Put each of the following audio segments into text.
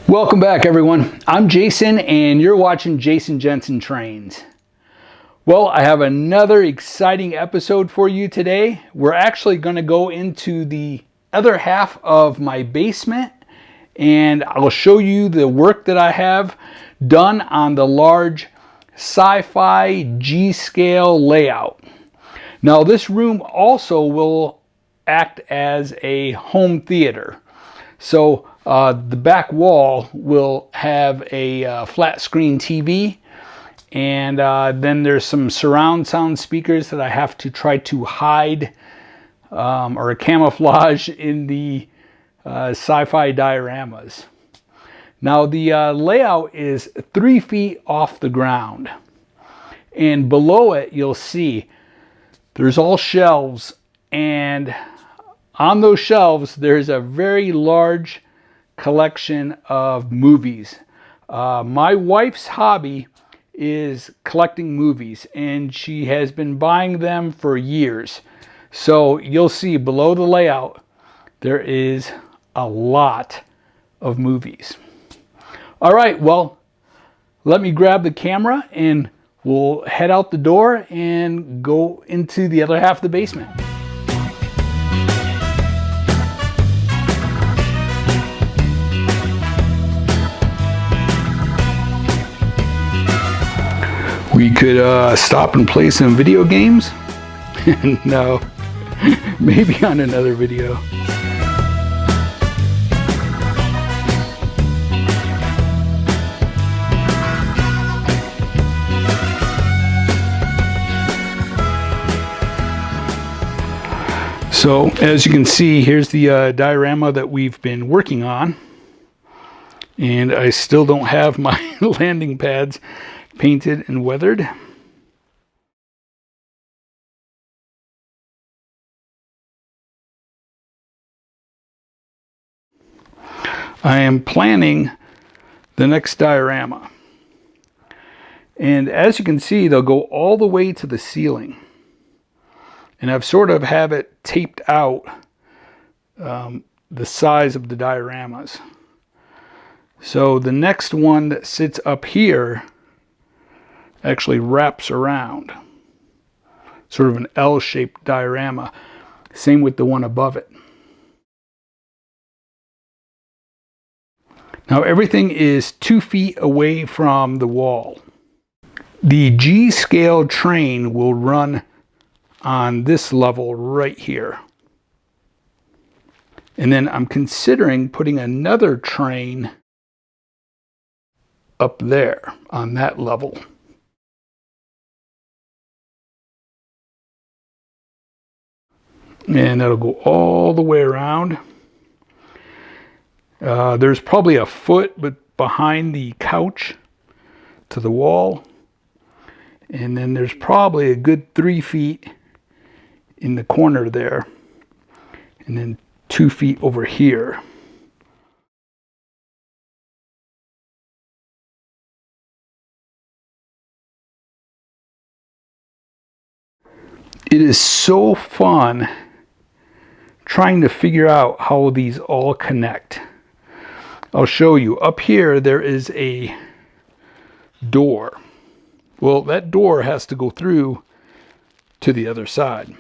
Welcome back, everyone. I'm Jason and you're watching Jason Jensen Trains. Well, I have another exciting episode for you today. We're actually going to go into the other half of my basement and I'll show you the work that I have done on the large Sci Fi G-scale layout. Now this room also will act as a home theater. So the back wall will have a flat screen TV, and then there's some surround sound speakers that I have to try to hide or camouflage in the sci-fi dioramas. Now the layout is 3 feet off the ground, and below it you'll see there's all shelves, and on those shelves there's a very large collection of movies. My wife's hobby is collecting movies and she has been buying them for years. So you'll see below the layout there is a lot of movies. All right, well, let me grab the camera and we'll head out the door and go into the other half of the basement. We could stop and play some video games. No, maybe on another video. So as you can see, here's the diorama that we've been working on. And I still don't have my landing pads painted and weathered. I am planning the next diorama. And as you can see, they'll go all the way to the ceiling. And I've sort of have it taped out the size of the dioramas. So the next one that sits up here actually wraps around, sort of an L-shaped diorama. Same with the one above it. Now everything is 2 feet away from the wall. The G-scale train will run on this level right here. And then I'm considering putting another train up there on that level. And that'll go all the way around. There's probably a foot behind the couch to the wall. And then there's probably a good 3 feet in the corner there. And then 2 feet over here. It is so fun trying to figure out how these all connect. I'll show you. Up here there is a door. Well, that door has to go through to the other side.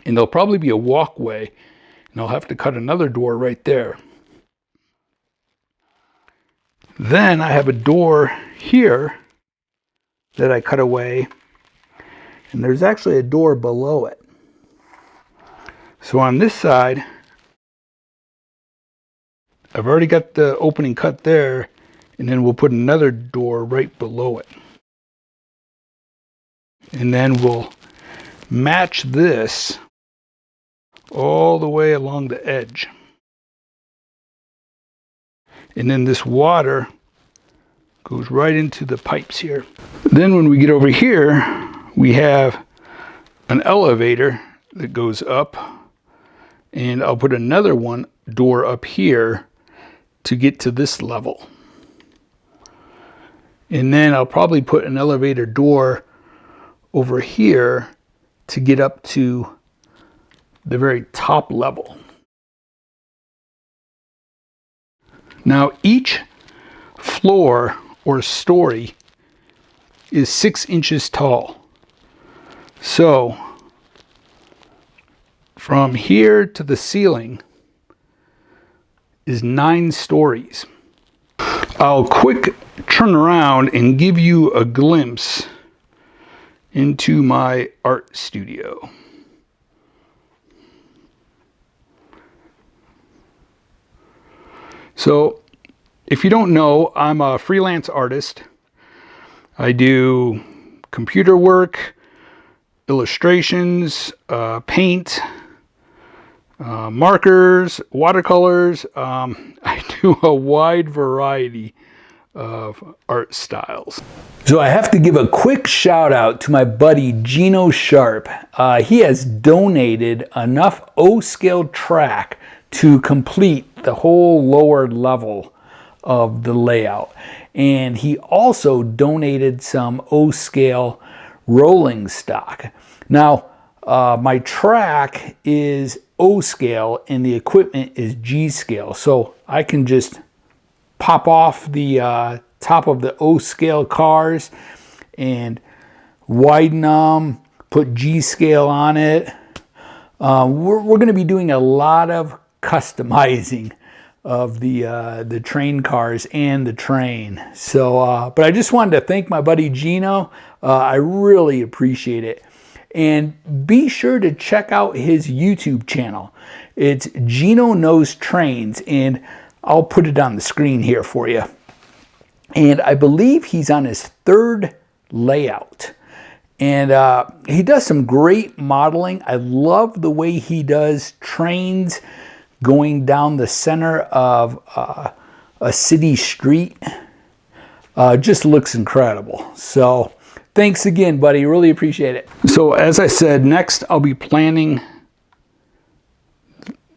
And there'll probably be a walkway, and I'll have to cut another door right there. Then I have a door here that I cut away, and there's actually a door below it. So on this side, I've already got the opening cut there, and then we'll put another door right below it. And then we'll match this all the way along the edge. And then this water goes right into the pipes here. Then when we get over here, we have an elevator that goes up, and I'll put another door up here to get to this level. And then I'll probably put an elevator door over here to get up to the very top level. Now each floor or story is 6 inches tall. So from here to the ceiling is 9 stories. I'll quick turn around and give you a glimpse into my art studio. So if you don't know, I'm a freelance artist. I do computer work, illustrations, paint, markers, watercolors. I do a wide variety of art styles. So I have to give a quick shout out to my buddy Gino Sharp. He has donated enough O-scale track to complete the whole lower level of the layout. And he also donated some O-scale rolling stock. Now, my track is O-scale and the equipment is G-scale. So I can just pop off the top of the O-scale cars and widen them, put G-scale on it. We're going to be doing a lot of customizing of the train cars and the train. So, but I just wanted to thank my buddy Gino. I really appreciate it. And be sure to check out his YouTube channel. It's Gino Knows Trains, and I'll put it on the screen here for you. And I believe he's on his 3rd layout. And he does some great modeling. I love the way he does trains going down the center of a city street. Just looks incredible. So thanks again, buddy. Really appreciate it. So as I said, next I'll be planning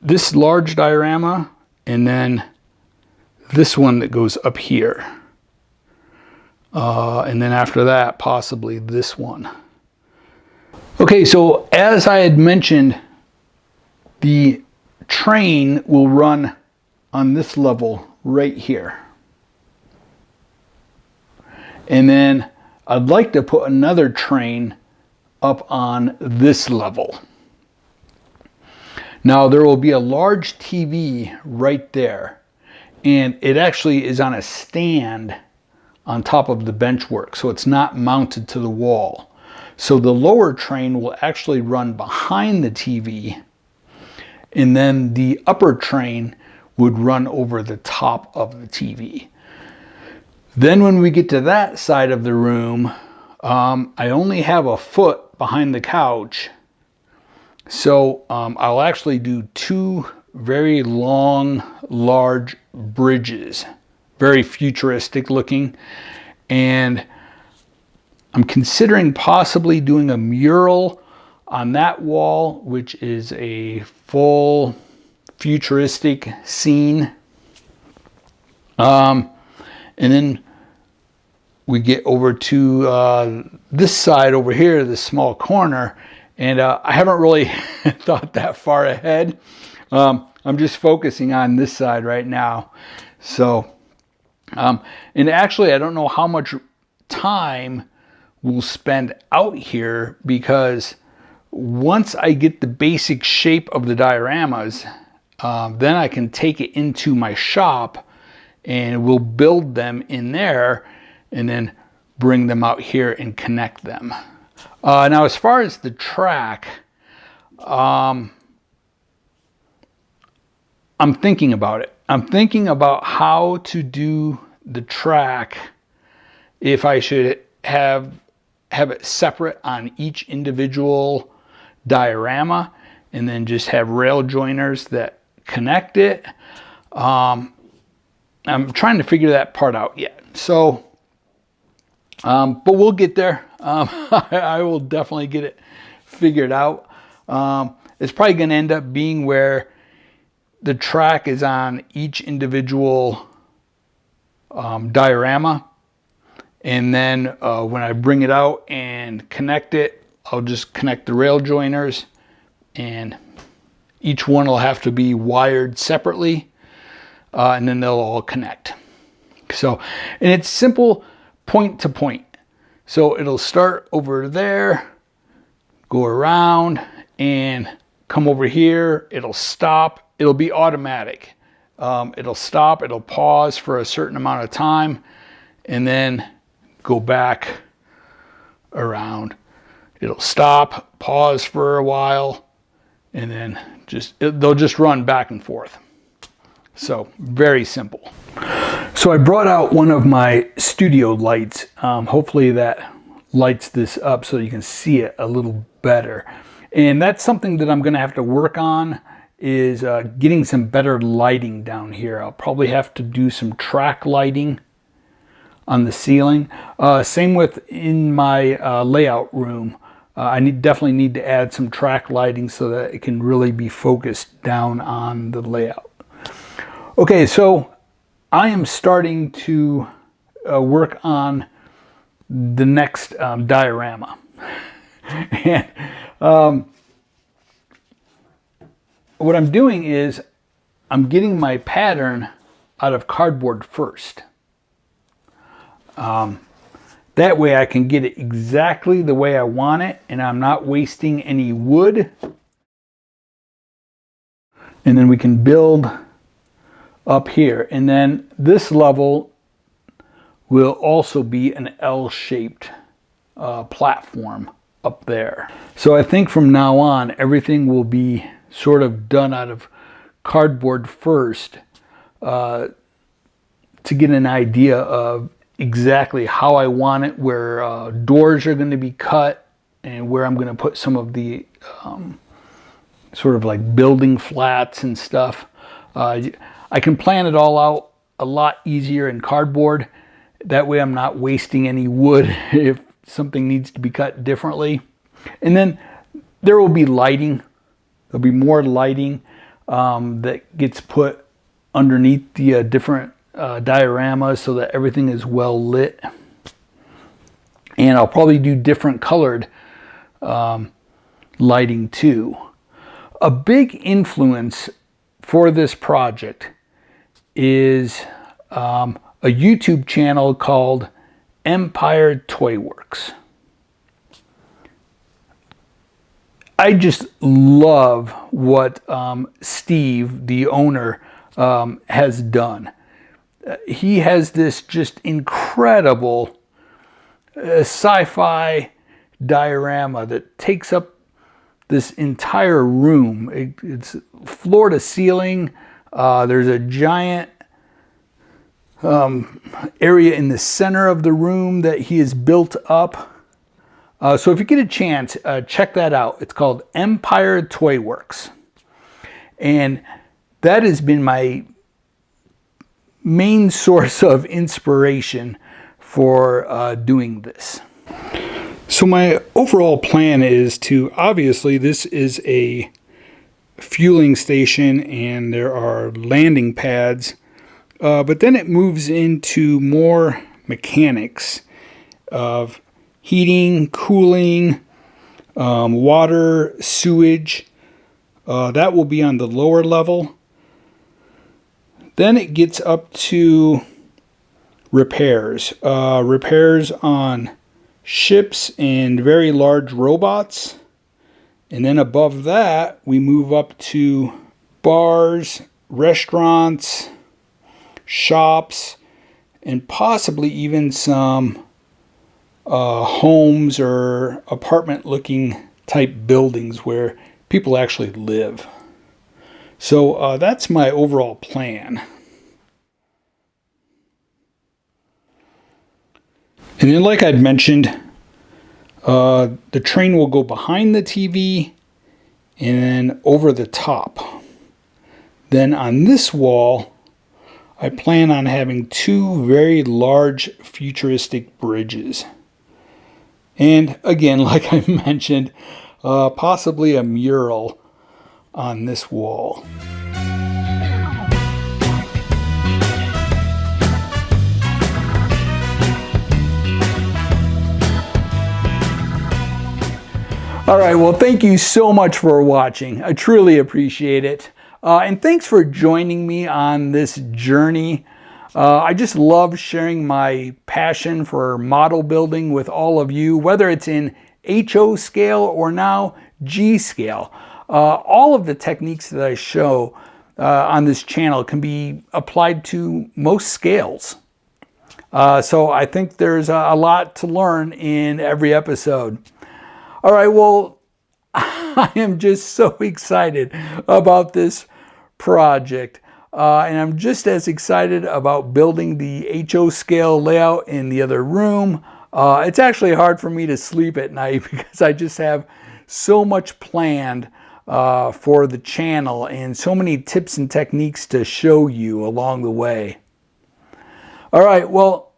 this large diorama and then this one that goes up here. And then after that, possibly this one. Okay, so as I had mentioned, the train will run on this level right here. And then I'd like to put another train up on this level. Now there will be a large TV right there, and it actually is on a stand on top of the benchwork, so it's not mounted to the wall. So the lower train will actually run behind the TV, and then the upper train would run over the top of the TV. Then when we get to that side of the room, I only have a foot behind the couch. So I'll actually do 2 very long, large bridges, very futuristic looking. And I'm considering possibly doing a mural on that wall, which is a full futuristic scene. And then we get over to this side over here, this small corner, and I haven't really thought that far ahead. I'm just focusing on this side right now. So, and actually I don't know how much time we'll spend out here, because once I get the basic shape of the dioramas, then I can take it into my shop and we'll build them in there and then bring them out here and connect them. Now as far as the track, I'm thinking about it. I'm thinking about how to do the track, if I should have it separate on each individual diorama and then just have rail joiners that connect it. I'm trying to figure that part out yet. So, but we'll get there. I will definitely get it figured out. It's probably going to end up being where the track is on each individual diorama. And then when I bring it out and connect it, I'll just connect the rail joiners, and each one will have to be wired separately. and then they'll all connect. So, and it's simple point to point. So it'll start over there, go around, and come over here. It'll stop. It'll be automatic. It'll stop. It'll pause for a certain amount of time, and then go back around. It'll stop, pause for a while, and then they'll just run back and forth. So very simple. So I brought out one of my studio lights. Hopefully that lights this up so you can see it a little better. And that's something that I'm going to have to work on, is getting some better lighting down here. I'll probably have to do some track lighting on the ceiling. Same with in my layout room. I definitely need to add some track lighting so that it can really be focused down on the layout. Okay, so I am starting to work on the next diorama. And what I'm doing is I'm getting my pattern out of cardboard first. That way I can get it exactly the way I want it, and I'm not wasting any wood. And then we can build up here. And then this level will also be an L-shaped platform up there. So I think from now on, everything will be sort of done out of cardboard first, to get an idea of exactly how I want it, where doors are going to be cut, and where I'm going to put some of the sort of like building flats and stuff. I can plan it all out a lot easier in cardboard. That way I'm not wasting any wood if something needs to be cut differently. And then there will be lighting. There'll be more lighting that gets put underneath the different dioramas so that everything is well lit. And I'll probably do different colored lighting too. A big influence for this project is a YouTube channel called Empire Toy Works. I just love what Steve, the owner, has done. He has this just incredible sci-fi diorama that takes up this entire room. It's floor to ceiling. There's a giant area in the center of the room that he has built up. So if you get a chance, check that out. It's called Empire Toy Works. And that has been my main source of inspiration for doing this. So my overall plan is to, obviously this is a fueling station and there are landing pads, but then it moves into more mechanics of heating, cooling, water, sewage. That will be on the lower level. Then it gets up to repairs. Repairs on ships and very large robots. And then above that, we move up to bars, restaurants, shops, and possibly even some homes or apartment-looking type buildings where people actually live. So that's my overall plan. And then, like I'd mentioned, the train will go behind the TV and then over the top. Then on this wall, I plan on having two very large futuristic bridges. And again, like I mentioned, possibly a mural on this wall. All right, well, thank you so much for watching. I truly appreciate it. And thanks for joining me on this journey. I just love sharing my passion for model building with all of you, whether it's in HO scale or now G scale. All of the techniques that I show on this channel can be applied to most scales. So I think there's a lot to learn in every episode. All right, well, I am just so excited about this project. And I'm just as excited about building the HO scale layout in the other room. It's actually hard for me to sleep at night because I just have so much planned for the channel and so many tips and techniques to show you along the way. All right, well,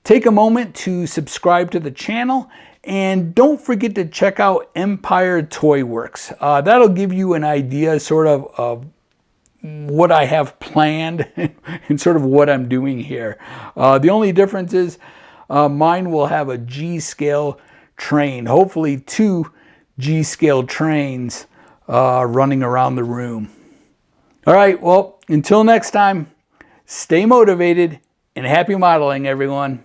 take a moment to subscribe to the channel and don't forget to check out Empire Toy Works. That'll give you an idea sort of what I have planned and sort of what I'm doing here. The only difference is mine will have a G scale train, hopefully 2 G scale trains running around the room. All right, well, until next time, stay motivated and happy modeling, everyone.